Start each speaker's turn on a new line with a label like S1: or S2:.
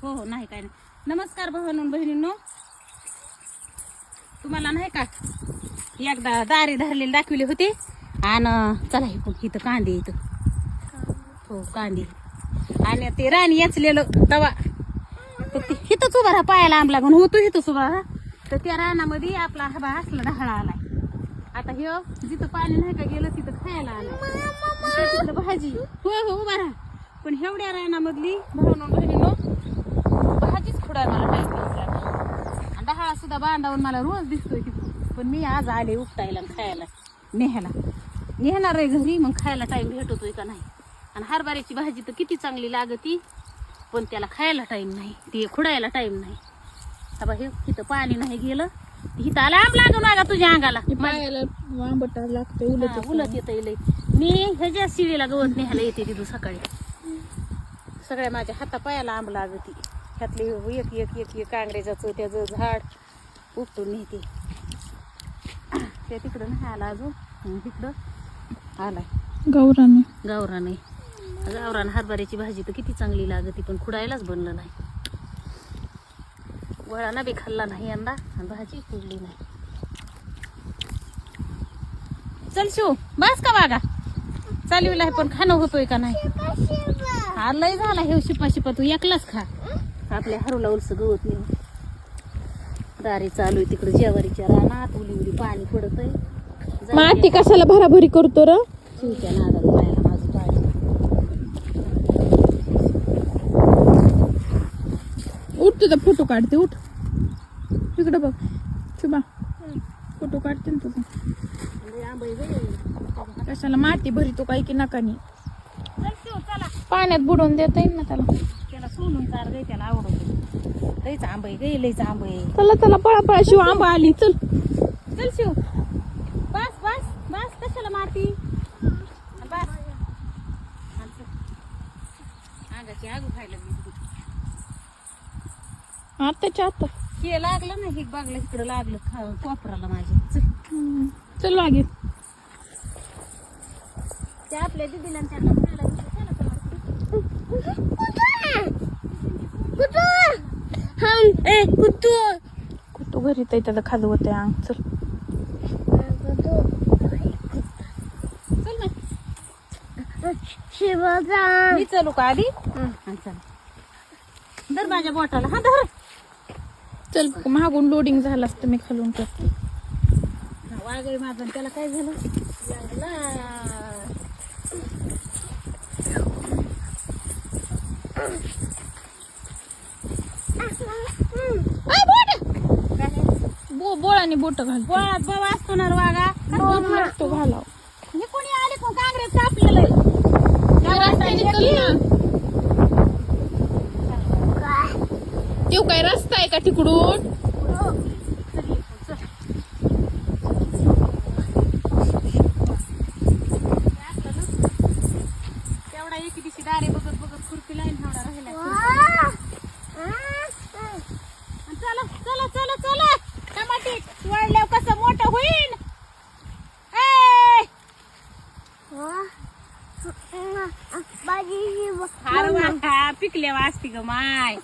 S1: हो हो नाही काय नाही. नमस्कार भावांनो बहिणींनो, तुम्हाला नाही का एकदा दारे धरलेले दाखविले होते. आणि चला इथं कांदे इथं, हो कांदे, आणि ते राणी याचलेलं तवा इथंच उभा राहा, पायाला आंब लागून होतो इथंच उभा राहा. तर त्या रानामध्ये आपला हबा असला ढाळा आलाय. आता हे जिथं पाणी नाही का गेलं तिथं खायला आलाय, तिथं भाजी. हो हो उभा राहा. पण एवढ्या रानामधली भावनो बहिणीनो भाजीच खुडाय मला टाइम नाही. आणि ढाळा सुद्धा बांधावून मला रोज दिसतोय तिथं. पण मी आज आले उपटायला खायला नेहायला. नेहणार आहे घरी, मग खायला टाइम भेटतोय का नाही. आणि हरभऱ्याची भाजी तर किती चांगली लागती, पण त्याला खायला टाइम नाही, ते खुडायला टाइम नाही. आता हे इथं पाणी नाही गेलं, इथं आला आंब लागून लागा तुझ्या अंगाला,
S2: पायाला आंबट लागते,
S1: उलट येत लय. मी ह्याच्या शिवीला गवत न्यायला येते तिथं सकाळी. सगळ्या माझ्या हातापायाला आंब लागती. ह्यातले एक एक एक एक कांगड्याचं त्याचं झाड उपटून नेते. त्या तिकडं नाही आला अजून, तिकडं आलाय गावरान. गावरान हरभऱ्याची भाजी तर किती चांगली लागती, पण खुडायलाच बनलं नाही. वळाना बी खाल्ला नाही यंदा, आणि भाजी खुडली नाही. चल शिव बस का बागा चालविला, पण खाणं होतोय का नाही. हा लय झाला हे शिपा शिपा, तू एकलाच खा. आपल्या हरूला उलस गवत नेऊन दारी चालू आहे तिकडे जेवारीच्या रानात. उली उली पाणी पडतय.
S2: माती कशाला भराभरी करतो र.
S1: शिवच्या नादाला जायला माझं पाणी.
S2: उठ तुझा फोटो काढते, उठ तिकडे बघ शुभा, फोटो काढते ना तुझा. कशाला माती भरितो काय की नकानी. पाण्यात बुडवून देता येईल ना
S1: त्याला सोलून चार गाय, त्याला आवडतो. लईच आंब आहे गाय, लईच आंब आहे.
S2: चला चला पळा पळा, शिव आंबा आली. चल
S1: चल शिव बस बस बस, कशाला माती बस. अंगाची आगू खायला
S2: आताच्या आता
S1: हे लागलं ना, हे बागला इकडं लागलं कोपराला माझ्या. चल
S2: चल लागे.
S1: ते आपल्या दिदीला त्यांना खायला
S2: कुठू घरी त्याला खाजं होते अंग. चल
S1: मी चलू का आधी. चल धर माझ्या बोटाला, हा धर.
S2: चल मागून लोडिंग झालं असतं, मी खालून करते.
S1: वागळे माझं, त्याला काय झालं.
S2: बोळाने बोट घाल.
S1: बोळात बाबा असतो ना वागा,
S2: तो घालाव.
S1: हे कोणी आले कोण काँग्रेस कापलेलं
S2: तो काय रस्ता आहे का तिकडून.
S1: तेवढा एके दिवशी दारे बघत बघत खुरपी लाईन एवढा राहिला. चला चला चला चला, टमाटे वाढल्यावर कसं मोठं होईल. पिकल्या वाजती ग माय.